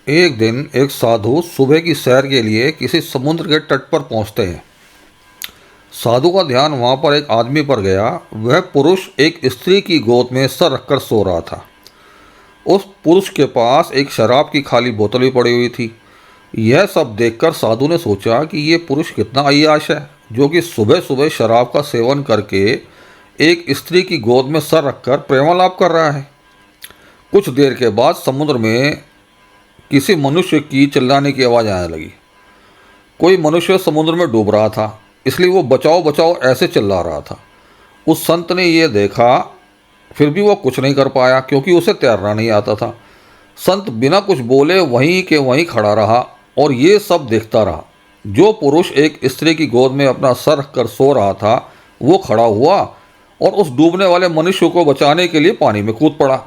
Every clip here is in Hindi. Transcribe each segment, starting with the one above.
एक दिन एक साधु सुबह की सैर के लिए किसी समुद्र के तट पर पहुंचते हैं। साधु का ध्यान वहां पर एक आदमी पर गया। वह पुरुष एक स्त्री की गोद में सर रखकर सो रहा था। उस पुरुष के पास एक शराब की खाली बोतल भी पड़ी हुई थी। यह सब देखकर साधु ने सोचा कि ये पुरुष कितना अय्याश है, जो कि सुबह सुबह शराब का सेवन करके एक स्त्री की गोद में सर रखकर प्रेमालाप कर रहा है। कुछ देर के बाद समुद्र में किसी मनुष्य की चिल्लाने की आवाज़ आने लगी। कोई मनुष्य समुद्र में डूब रहा था, इसलिए वो बचाओ बचाओ ऐसे चिल्ला रहा था। उस संत ने ये देखा, फिर भी वो कुछ नहीं कर पाया क्योंकि उसे तैरना नहीं आता था। संत बिना कुछ बोले वहीं के वहीं खड़ा रहा और ये सब देखता रहा। जो पुरुष एक स्त्री की गोद में अपना सर रख कर सो रहा था, वो खड़ा हुआ और उस डूबने वाले मनुष्य को बचाने के लिए पानी में कूद पड़ा।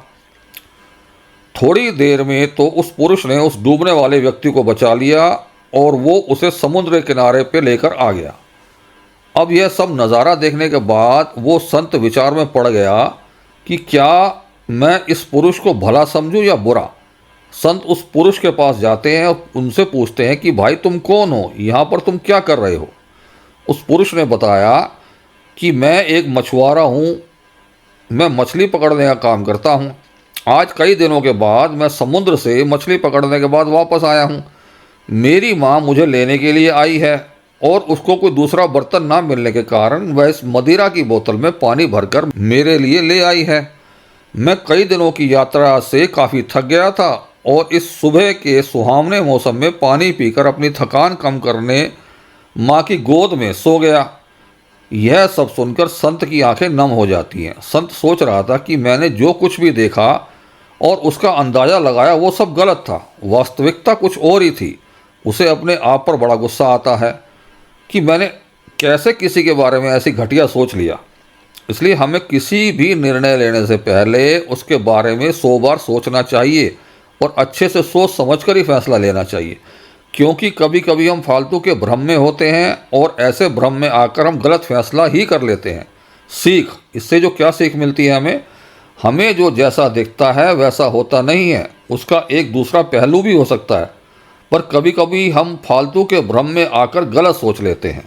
थोड़ी देर में तो उस पुरुष ने उस डूबने वाले व्यक्ति को बचा लिया और वो उसे समुद्र के किनारे पे लेकर आ गया। अब यह सब नज़ारा देखने के बाद वो संत विचार में पड़ गया कि क्या मैं इस पुरुष को भला समझूं या बुरा। संत उस पुरुष के पास जाते हैं और उनसे पूछते हैं कि भाई तुम कौन हो, यहाँ पर तुम क्या कर रहे हो। उस पुरुष ने बताया कि मैं एक मछुआरा हूँ, मैं मछली पकड़ने का काम करता हूँ। आज कई दिनों के बाद मैं समुद्र से मछली पकड़ने के बाद वापस आया हूँ। मेरी माँ मुझे लेने के लिए आई है और उसको कोई दूसरा बर्तन ना मिलने के कारण वह इस मदिरा की बोतल में पानी भरकर मेरे लिए ले आई है। मैं कई दिनों की यात्रा से काफ़ी थक गया था और इस सुबह के सुहावने मौसम में पानी पीकर अपनी थकान कम करने माँ की गोद में सो गया। यह सब सुनकर संत की आंखें नम हो जाती हैं। संत सोच रहा था कि मैंने जो कुछ भी देखा और उसका अंदाज़ा लगाया वो सब गलत था, वास्तविकता कुछ और ही थी। उसे अपने आप पर बड़ा गुस्सा आता है कि मैंने कैसे किसी के बारे में ऐसी घटिया सोच लिया। इसलिए हमें किसी भी निर्णय लेने से पहले उसके बारे में 100 बार सोचना चाहिए और अच्छे से सोच समझकर ही फैसला लेना चाहिए, क्योंकि कभी कभी हम फालतू के भ्रम में होते हैं और ऐसे भ्रम में आकर हम गलत फैसला ही कर लेते हैं। इससे जो क्या सीख मिलती है, हमें जो जैसा दिखता है वैसा होता नहीं है, उसका एक दूसरा पहलू भी हो सकता है, पर कभी कभी हम फालतू के भ्रम में आकर गलत सोच लेते हैं।